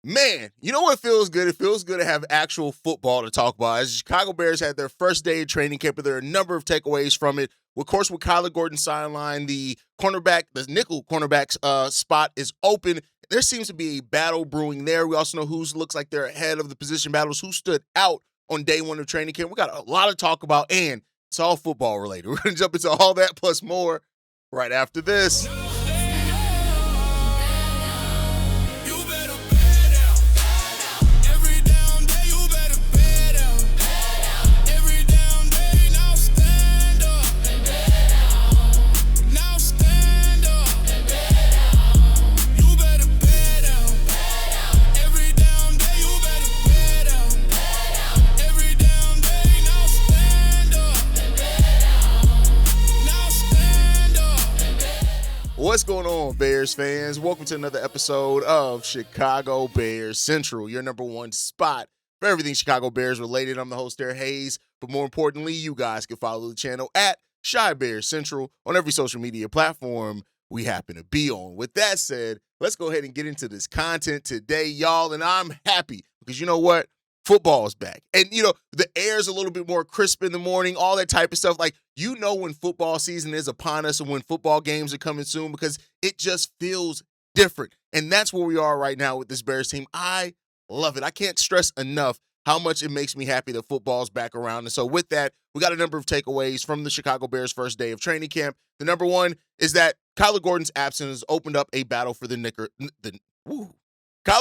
Man, you know what feels good? It feels good to have actual football to talk about. As the Chicago Bears had their first day of training camp, there are a number of takeaways from it. Of course, with Kyler Gordon sidelined, the nickel cornerback's spot is open. There seems to be a battle brewing there. We also know who looks like they're ahead of the position battles, who stood out on day one of training camp. We got a lot to talk about, and it's all football related. We're going to jump into all that plus more right after this. What's going on, Bears fans? Welcome to another episode of Chicago Bears Central, your number one spot for everything Chicago Bears related. I'm the host there, Haize, but more importantly, you guys can follow the channel at Chi Bears Central on every social media platform we happen to be on. With that said, let's go ahead and get into this content today, y'all, and I'm happy because you know what? Football is back. And, the air's a little bit more crisp in the morning, all that type of stuff. Like, when football season is upon us and when football games are coming soon because it just feels different. And that's where we are right now with this Bears team. I love it. I can't stress enough how much it makes me happy that football's back around. And so with that, we got a number of takeaways from the Chicago Bears' first day of training camp. The number one is that Kyler Gordon's absence opened up a battle for Kyler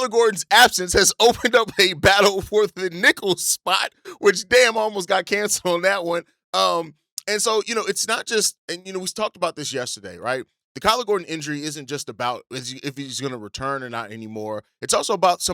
Gordon's absence has opened up a battle for the nickel spot, which damn almost got canceled on that one. And so, it's not just, and we talked about this yesterday, right? The Kyler Gordon injury isn't just about if he's going to return or not anymore. It's also about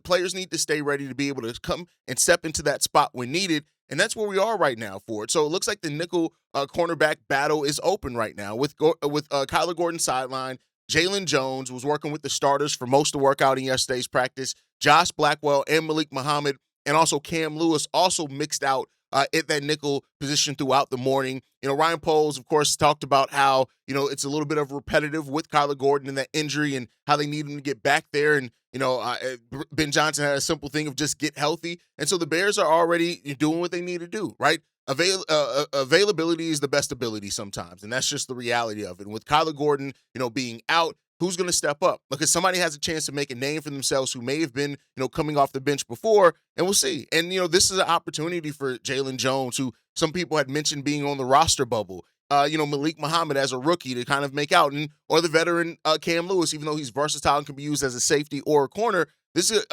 players need to stay ready to be able to come and step into that spot when needed. And that's where we are right now for it. So it looks like the nickel cornerback battle is open right now with Kyler Gordon sideline. Jaylon Jones was working with the starters for most of the workout in yesterday's practice. Josh Blackwell and Malik and also Cam Lewis also mixed out at that nickel position throughout the morning. Ryan Poles, of course, talked about how, it's a little bit of repetitive with Kyler Gordon and that injury and how they need him to get back there. And, Ben Johnson had a simple thing of just get healthy. And so the Bears are already doing what they need to do, right? Availability is the best ability sometimes, and that's just the reality of it. And with Kyler Gordon, being out, who's going to step up? Because somebody has a chance to make a name for themselves who may have been, coming off the bench before, and we'll see. And, this is an opportunity for Jaylon Jones, who some people had mentioned being on the roster bubble. Malik as a rookie to kind of make out, or the veteran Cam Lewis, even though he's versatile and can be used as a safety or a corner. This is,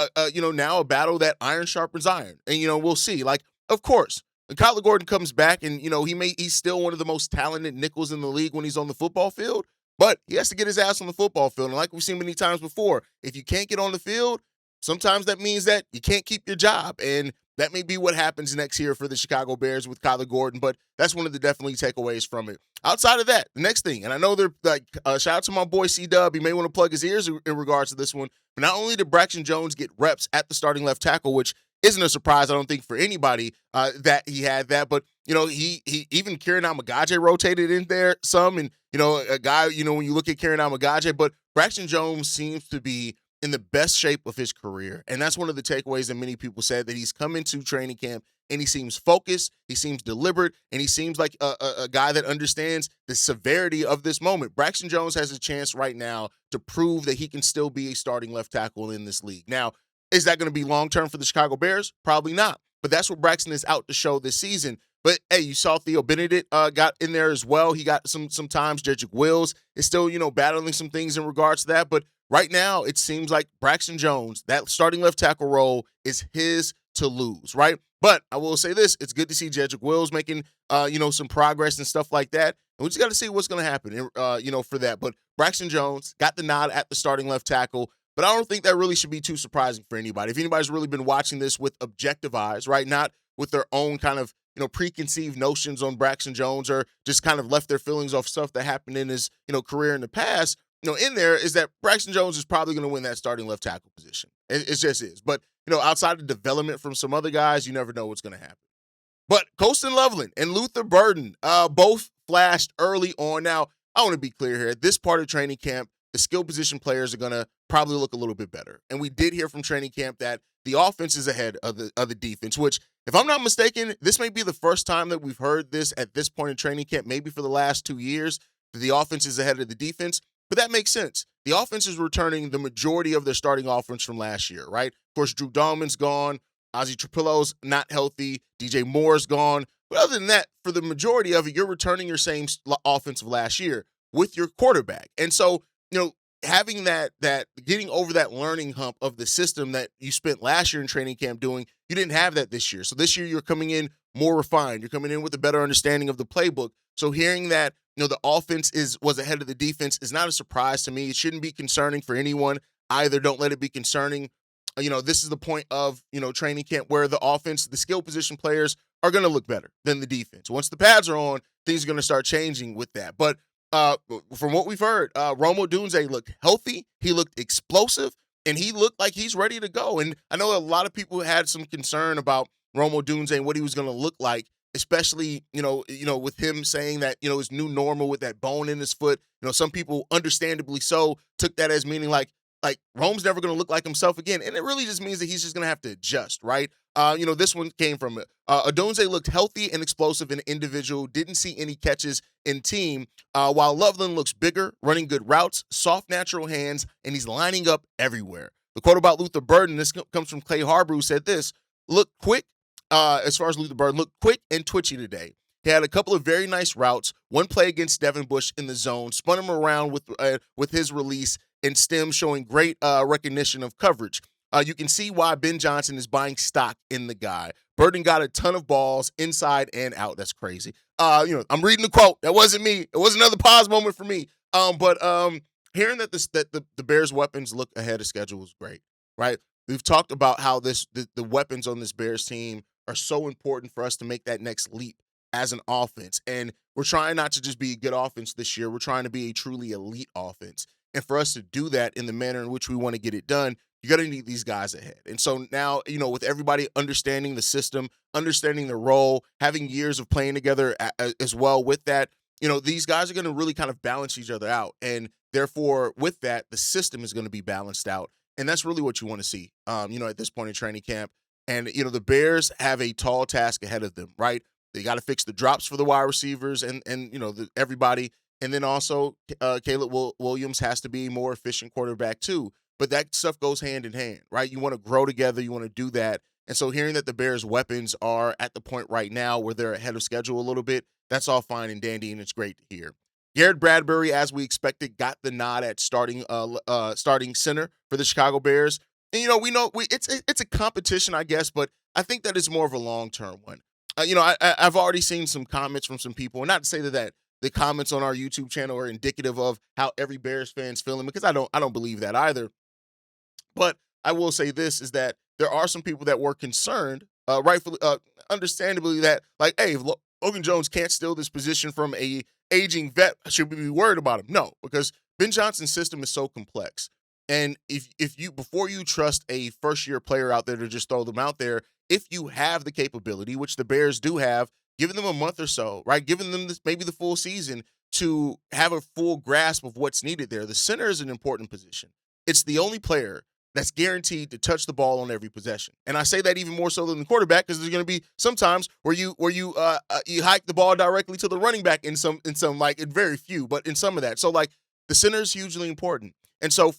now a battle that iron sharpens iron. And, we'll see. Like, of course, when Kyler Gordon comes back and, he's still one of the most talented nickels in the league when he's on the football field, but he has to get his ass on the football field. And like we've seen many times before, if you can't get on the field, sometimes that means that you can't keep your job. And that may be what happens next year for the Chicago Bears with Kyler Gordon, but that's one of the definitely takeaways from it. Outside of that, the next thing, and I know they're like, shout out to my boy C-Dub. He may want to plug his ears in regards to this one, but not only did Braxton Jones get reps at the starting left tackle, which isn't a surprise, I don't think, for anybody that he had that. But, he even Kiran Amegadjie rotated in there some. And, a guy, when you look at Kiran Amegadjie, but Braxton Jones seems to be in the best shape of his career. And that's one of the takeaways that many people said, that he's come into training camp and he seems focused, he seems deliberate, and he seems like a guy that understands the severity of this moment. Braxton Jones has a chance right now to prove that he can still be a starting left tackle in this league. Now, is that going to be long-term for the Chicago Bears? Probably not. But that's what Braxton is out to show this season. But, hey, you saw Theo Benedet got in there as well. He got some times. Jedrick Wills is still, battling some things in regards to that. But right now, it seems like Braxton Jones, that starting left tackle role, is his to lose, right? But I will say this. It's good to see Jedrick Wills making, some progress and stuff like that. And we just got to see what's going to happen, for that. But Braxton Jones got the nod at the starting left tackle. But I don't think that really should be too surprising for anybody. If anybody's really been watching this with objective eyes, right, not with their own kind of, preconceived notions on Braxton Jones, or just kind of left their feelings off stuff that happened in his, career in the past, in there, is that Braxton Jones is probably going to win that starting left tackle position. It just is. But, outside of development from some other guys, you never know what's going to happen. But Colston Loveland and Luther Burden both flashed early on. Now, I want to be clear here. This part of training camp, the skill position players are going to probably look a little bit better. And we did hear from training camp that the offense is ahead of the defense, which, if I'm not mistaken, this may be the first time that we've heard this at this point in training camp, maybe for the last 2 years, that the offense is ahead of the defense. But that makes sense. The offense is returning the majority of their starting offense from last year, right? Of course, Drew Dalman's gone. Ozzy Trapilo's not healthy. DJ Moore's gone. But other than that, for the majority of it, you're returning your same offense of last year with your quarterback. And so, having that getting over that learning hump of the system that you spent last year in training camp doing, you didn't have that this year. So this year you're coming in more refined. You're coming in with a better understanding of the playbook. So hearing that, the offense was ahead of the defense is not a surprise to me. It shouldn't be concerning for anyone either. Don't let it be concerning. This is the point of, training camp where the offense, the skill position players are going to look better than the defense. Once the pads are on, things are going to start changing with that. But from what we've heard, Rome Odunze looked healthy. He looked explosive, and he looked like he's ready to go. And I know a lot of people had some concern about Rome Odunze and what he was going to look like, especially, with him saying that, his new normal with that bone in his foot. Some people, understandably so, took that as meaning like Rome's never going to look like himself again. And it really just means that he's just going to have to adjust, right? This one came from Odunze looked healthy and explosive in individual, didn't see any catches in team, while Loveland looks bigger, running good routes, soft, natural hands, and he's lining up everywhere. The quote about Luther Burden, this comes from Clay Harbor, who said this: look quick, as far as Luther Burden, looked quick and twitchy today. He had a couple of very nice routes, one play against Devin Bush in the zone, spun him around with his release, and stem showing great recognition of coverage. You can see why Ben Johnson is buying stock in the guy. Burden got a ton of balls inside and out. That's crazy. I'm reading the quote. That wasn't me. It was another pause moment for me. But hearing that the Bears' weapons look ahead of schedule was great, right? We've talked about how the weapons on this Bears team are so important for us to make that next leap as an offense. And we're trying not to just be a good offense this year. We're trying to be a truly elite offense. And for us to do that in the manner in which we want to get it done, you got to need these guys ahead. And so now, with everybody understanding the system, understanding the role, having years of playing together as well with that, these guys are going to really kind of balance each other out. And therefore, with that, the system is going to be balanced out. And that's really what you want to see, at this point in training camp. And, the Bears have a tall task ahead of them, right? They got to fix the drops for the wide receivers and everybody. And then also, Caleb Williams has to be a more efficient quarterback too. But that stuff goes hand in hand, right? You want to grow together. You want to do that. And so hearing that the Bears' weapons are at the point right now where they're ahead of schedule a little bit, that's all fine and dandy, and it's great to hear. Garrett Bradbury, as we expected, got the nod at starting center for the Chicago Bears. And, it's a competition, I guess, but I think that it's more of a long-term one. I've already seen some comments from some people, and not to say that the comments on our YouTube channel are indicative of how every Bears fan's feeling, because I don't believe that either. But I will say this, is that there are some people that were concerned, rightfully, understandably, that hey, if Logan Jones can't steal this position from a aging vet, should we be worried about him? No, because Ben Johnson's system is so complex. And if you, before you trust a first-year player out there to just throw them out there, if you have the capability, which the Bears do have, giving them a month or so, right? Giving them maybe the full season to have a full grasp of what's needed there. The center is an important position. It's the only player that's guaranteed to touch the ball on every possession. And I say that even more so than the quarterback, because there's going to be some times where you hike the ball directly to the running back in some like in very few, but in some of that. So the center is hugely important. And so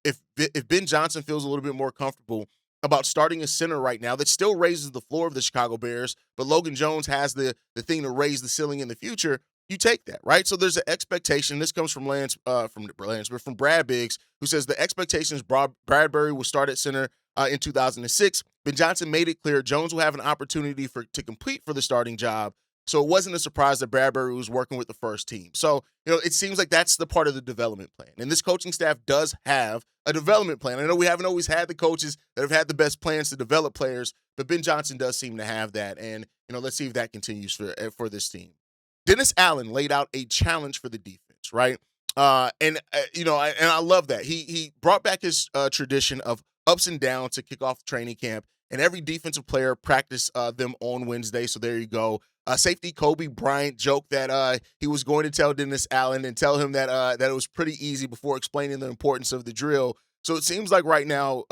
if Ben Johnson feels a little bit more comfortable about starting a center right now that still raises the floor of the Chicago Bears, but Logan Jones has the thing to raise the ceiling in the future, you take that, right? So there's an expectation. This comes from from Brad Biggs, who says the expectation is Bradbury will start at center in 2006. Ben Johnson made it clear Jones will have an opportunity to compete for the starting job. So it wasn't a surprise that Bradbury was working with the first team. So, it seems like that's the part of the development plan. And this coaching staff does have a development plan. I know we haven't always had the coaches that have had the best plans to develop players, but Ben Johnson does seem to have that. And, let's see if that continues for this team. Dennis Allen laid out a challenge for the defense, right? And I love that. He brought back his tradition of ups and downs to kick off training camp, and every defensive player practiced them on Wednesday. So there you go. Safety Kobe Bryant joked that he was going to tell Dennis Allen and tell him that it was pretty easy before explaining the importance of the drill. So it seems like right now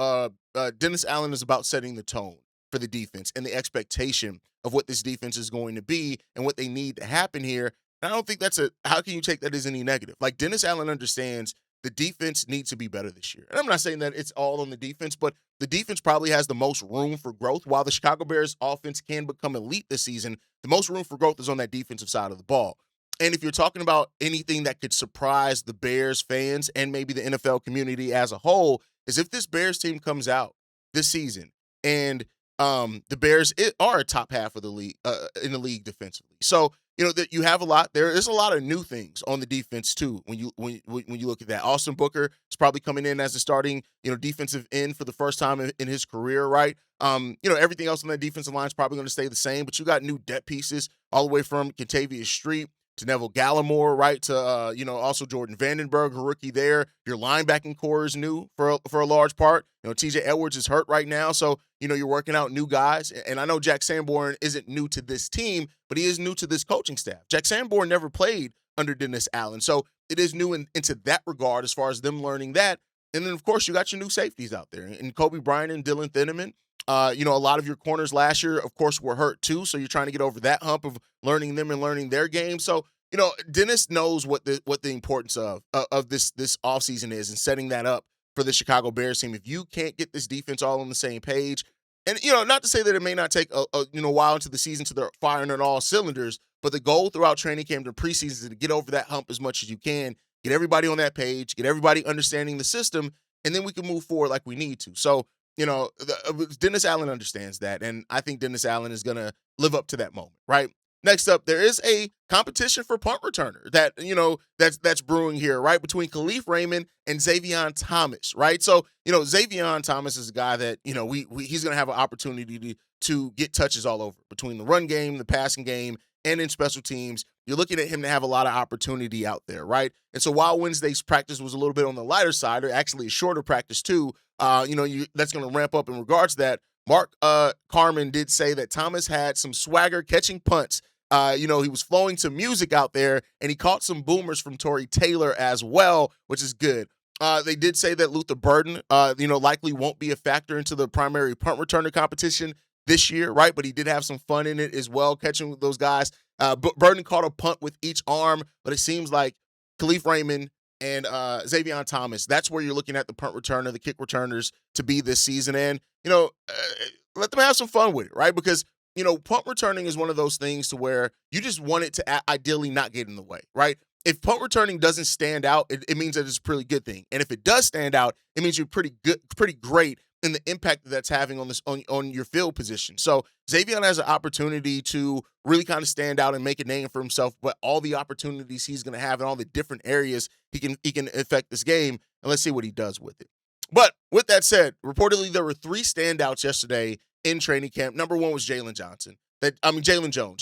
Dennis Allen is about setting the tone for the defense and the expectation of what this defense is going to be and what they need to happen here. And I don't think how can you take that as any negative? Like, Dennis Allen understands the defense needs to be better this year. And I'm not saying that it's all on the defense, but the defense probably has the most room for growth. While the Chicago Bears offense can become elite this season, the most room for growth is on that defensive side of the ball. And if you're talking about anything that could surprise the Bears fans and maybe the NFL community as a whole, is if this Bears team comes out this season and the Bears are a top half of the league in the league defensively. So, that you have a lot. There is a lot of new things on the defense too. When you look at that, Austin Booker is probably coming in as a starting, defensive end for the first time in his career, right? Everything else on that defensive line is probably going to stay the same, but you got new depth pieces all the way from Kentavious Street to Neville Gallimore, right? To also Jordan Vandenberg, a rookie there. Your linebacking core is new for a large part. TJ Edwards is hurt right now, so you're working out new guys. And I know Jack Sanborn isn't new to this team, but he is new to this coaching staff. Jack Sanborn never played under Dennis Allen, so it is new into that regard as far as them learning that. And then, of course, you got your new safeties out there, and Kobe Bryant and Dylan Thineman. A lot of your corners last year, of course, were hurt too. So you're trying to get over that hump of learning them and learning their game. So, Dennis knows what the importance of this offseason is and setting that up for the Chicago Bears team. If you can't get this defense all on the same page, and, not to say that it may not take a while into the season to they're firing on all cylinders, but the goal throughout training camp to preseason is to get over that hump as much as you can, get everybody on that page, get everybody understanding the system, and then we can move forward like we need to. So, Dennis Allen understands that, and I think Dennis Allen is going to live up to that moment, right? Next up, there is a competition for punt returner that's brewing here, right, between Khalif Raymond and Xavion Thomas, right? So, Xavion Thomas is a guy that, he's going to have an opportunity to get touches all over between the run game, the passing game, and in special teams. You're looking at him to have a lot of opportunity out there, right? And so while Wednesday's practice was a little bit on the lighter side, or actually a shorter practice too, that's going to ramp up in regards to that. Mark Carman did say that Thomas had some swagger catching punts. He was flowing to music out there, and he caught some boomers from Torrey Taylor as well, which is good. They did say that Luther Burden, likely won't be a factor into the primary punt returner competition this year, right? But he did have some fun in it as well, catching those guys. Burden caught a punt with each arm, but it seems like Khalif Raymond and Xavion Thomas, that's where you're looking at the punt returner, the kick returners to be this season. And, let them have some fun with it, right? Because, punt returning is one of those things to where you just want it to ideally not get in the way, right? If punt returning doesn't stand out, it means that it's a pretty good thing. And if it does stand out, it means you're pretty great in the impact that that's having on your field position. So Xavion has an opportunity to really kind of stand out and make a name for himself, but all the opportunities he's going to have in all the different areas he can affect this game, and let's see what he does with it. But with that said, reportedly there were 3 standouts yesterday in training camp. Number one was Jaylon Jones.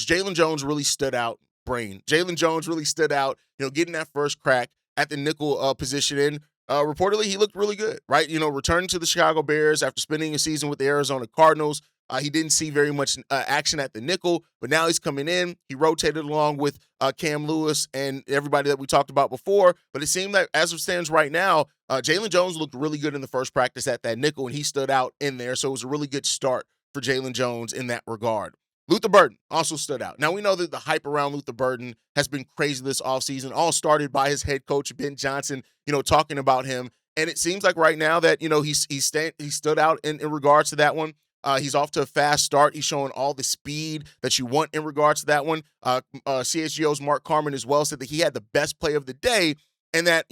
Jaylon Jones really stood out. Jaylon Jones really stood out, getting that first crack at the nickel position. And reportedly he looked really good, right? Returning to the Chicago Bears after spending a season with the Arizona Cardinals. He didn't see very much action at the nickel, but now he's coming in. He rotated along with Cam Lewis and everybody that we talked about before. But it seemed like, as it stands right now, Jaylon Jones looked really good in the first practice at that nickel, and he stood out in there. So it was a really good start for Jaylon Jones in that regard. Luther Burden also stood out. Now, we know that the hype around Luther Burden has been crazy this offseason, all started by his head coach, Ben Johnson, talking about him. And it seems like right now that, he stood out in regards to that one. He's off to a fast start. He's showing all the speed that you want in regards to that one. CHGO's Mark Carman as well said that he had the best play of the day, and that,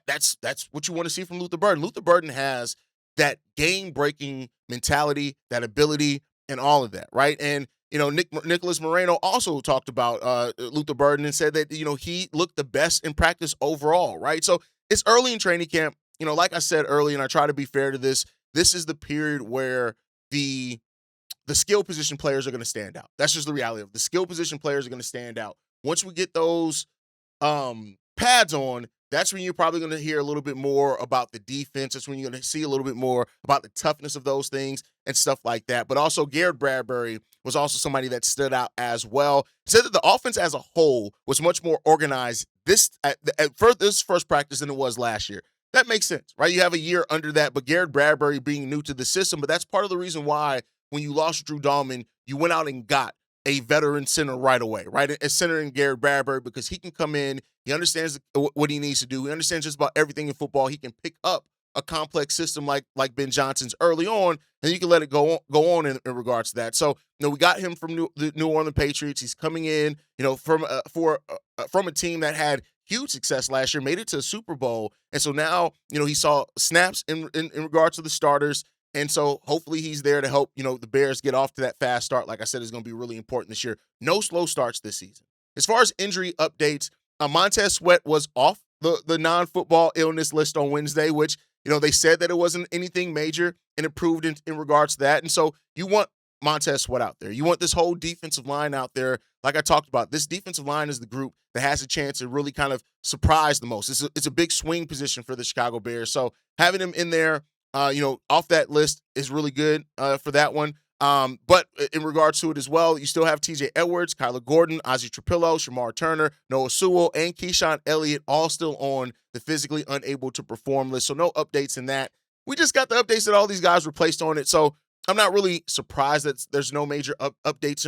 that's what you want to see from Luther Burden. Luther Burden has that game-breaking mentality, that ability, and all of that, right? And, Nicholas Moreno also talked about Luther Burden and said that, he looked the best in practice overall, right? So it's early in training camp. Like I said earlier, and I try to be fair to this is the period where the skill position players are going to stand out. That's just the reality of it. The skill position players are going to stand out. Once we get those pads on, that's when you're probably going to hear a little bit more about the defense. That's when you're going to see a little bit more about the toughness of those things and stuff like that. But also, Garrett Bradbury was also somebody that stood out as well. Said that the offense as a whole was much more organized for this first practice than it was last year. That makes sense, right? You have a year under that, but Garrett Bradbury being new to the system, but that's part of the reason why when you lost Drew Dahlman, you went out and got a veteran center right away, right? A center in Garrett Bradbury, because he can come in, he understands what he needs to do. He understands just about everything in football. He can pick up a complex system like Ben Johnson's early on, and you can let it go on in regards to that. So, we got him from the New Orleans Patriots. He's coming in, from a team that had huge success last year, made it to a Super Bowl, and so now, he saw snaps in regards to the starters. And so hopefully he's there to help, the Bears get off to that fast start. Like I said, is going to be really important this year. No slow starts this season. As far as injury updates, Montez Sweat was off the non-football illness list on Wednesday, which, they said that it wasn't anything major and improved in regards to that. And so you want Montez Sweat out there. You want this whole defensive line out there. Like I talked about, this defensive line is the group that has a chance to really kind of surprise the most. It's a big swing position for the Chicago Bears. So having him in there, off that list is really good for that one. But in regards to it as well, you still have TJ Edwards, Kyler Gordon, Ozzy Trapilo, Shamar Turner, Noah Sewell, and Keyshawn Elliott all still on the physically unable to perform list. So no updates in that. We just got the updates that all these guys were placed on it. So I'm not really surprised that there's no major updates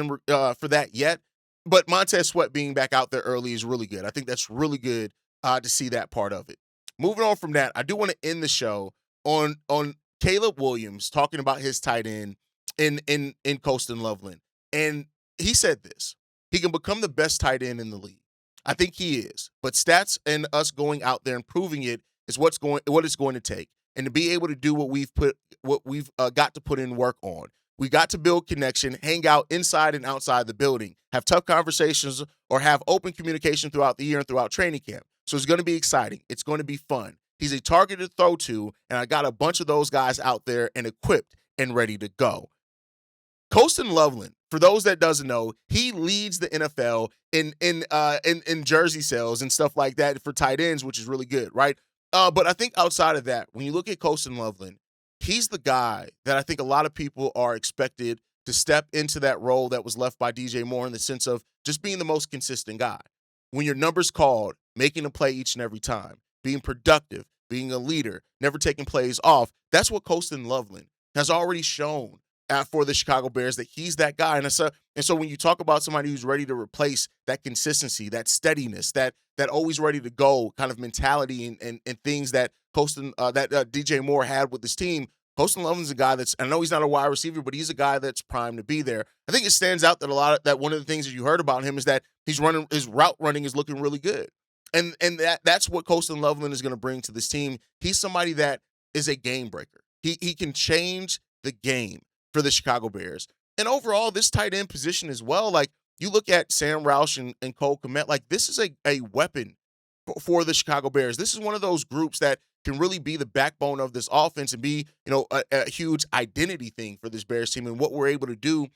for that yet. But Montez Sweat being back out there early is really good. I think that's really good to see that part of it. Moving on from that, I do want to end the show on Caleb Williams talking about his tight end in Colston Loveland. And he said this: he can become the best tight end in the league. I think he is. But stats and us going out there and proving it is what it's going to take. And to be able to do what we've got to put in work on. We got to build connection, hang out inside and outside the building, have tough conversations, or have open communication throughout the year and throughout training camp. So it's going to be exciting. It's going to be fun. He's a target to throw to, and I got a bunch of those guys out there and equipped and ready to go. Colston Loveland, for those that doesn't know, he leads the NFL in jersey sales and stuff like that for tight ends, which is really good, right? But I think outside of that, when you look at Colston Loveland, he's the guy that I think a lot of people are expected to step into that role that was left by DJ Moore, in the sense of just being the most consistent guy. When your number's called, making a play each and every time, being productive, being a leader, never taking plays off. That's what Colston Loveland has already shown for the Chicago Bears, that he's that guy. And so when you talk about somebody who's ready to replace that consistency, that steadiness, that always ready to go kind of mentality and things that DJ Moore had with his team, Colston Loveland's a guy I know he's not a wide receiver, but he's a guy that's primed to be there. I think it stands out that one of the things that you heard about him is that his route running is looking really good. And that's what Colston Loveland is going to bring to this team. He's somebody that is a game breaker. He can change the game for the Chicago Bears. And overall, this tight end position as well, like you look at Sam Roush and Cole Kmet, like this is a weapon for the Chicago Bears. This is one of those groups that can really be the backbone of this offense and be, a huge identity thing for this Bears team, and what we're able to do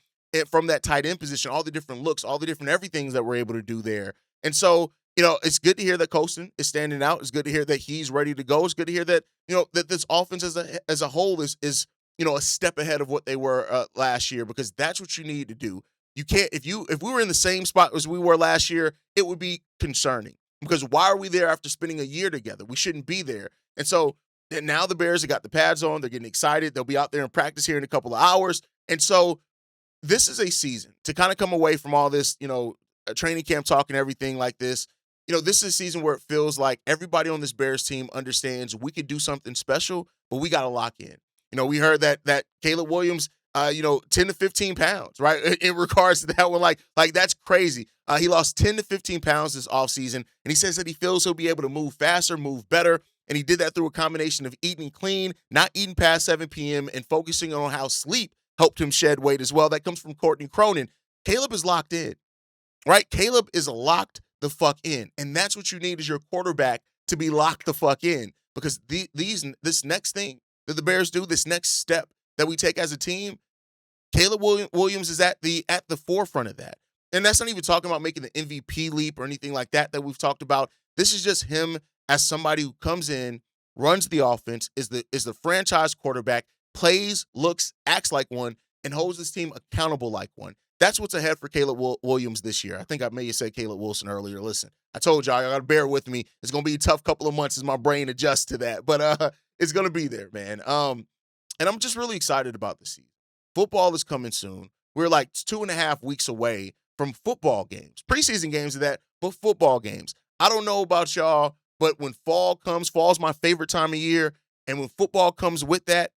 from that tight end position, all the different looks, all the different everythings that we're able to do there. And so, it's good to hear that Colston is standing out. It's good to hear that he's ready to go. It's good to hear that, that this offense as a whole is a step ahead of what they were last year, because that's what you need to do. You can't, if we were in the same spot as we were last year, it would be concerning, because why are we there after spending a year together? We shouldn't be there. And so now the Bears have got the pads on. They're getting excited. They'll be out there in practice here in a couple of hours. And so this is a season to kind of come away from all this, training camp talk and everything like this. This is a season where it feels like everybody on this Bears team understands we could do something special, but we got to lock in. We heard that Caleb Williams, 10 to 15 pounds, right? In regards to that one, like that's crazy. He lost 10 to 15 pounds this offseason, and he says that he feels he'll be able to move faster, move better, and he did that through a combination of eating clean, not eating past 7 p.m., and focusing on how sleep helped him shed weight as well. That comes from Courtney Cronin. Caleb is locked in, right? Caleb is locked the fuck in, and that's what you need is your quarterback to be locked the fuck in, because this next thing that the Bears do, this next step that we take as a team, Caleb Williams is at the forefront of that. And that's not even talking about making the MVP leap or anything like that we've talked about. This is just him as somebody who comes in, runs the offense, is the franchise quarterback, plays, looks, acts like one, and holds his team accountable like one. That's what's ahead for Caleb Williams this year. I think I may have said Caleb Wilson earlier. Listen, I told y'all got to bear with me. It's going to be a tough couple of months as my brain adjusts to that, but it's going to be there, man. And I'm just really excited about the season. Football is coming soon. We're like 2.5 weeks away from football games. Preseason games of that, but football games. I don't know about y'all, but when fall comes, fall's my favorite time of year, and when football comes with that,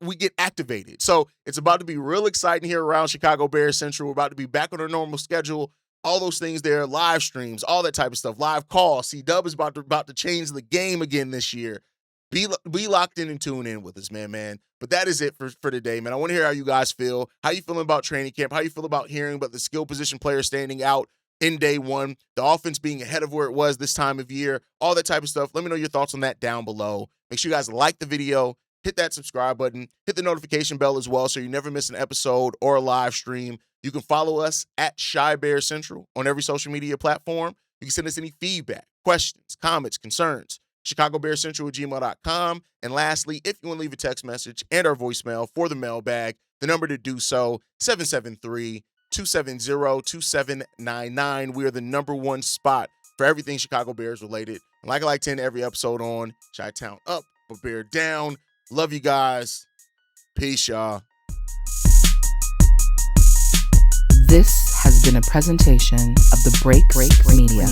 we get activated. So it's about to be real exciting here around Chicago Bears Central. We're about to be back on our normal schedule. All those things there, live streams, all that type of stuff, live calls. C-Dub is about to change the game again this year. Be locked in and tune in with us, man. But that is it for today, man. I want to hear how you guys feel. How you feeling about training camp? How you feel about hearing about the skill position players standing out in day one, the offense being ahead of where it was this time of year, all that type of stuff. Let me know your thoughts on that down below. Make sure you guys like the video, hit that subscribe button, hit the notification bell as well so you never miss an episode or a live stream. You can follow us at Chi Bear Central on every social media platform. You can send us any feedback, questions, comments, concerns, chicagobearcentral@gmail.com. And lastly, if you want to leave a text message and our voicemail for the mailbag, the number to do so, 773-270-2799. We are the #1 spot for everything Chicago Bears related. And like I like to end every episode on, Chi-Town up, but Bear down. Love you guys. Peace, y'all. This has been a presentation of the Break Media.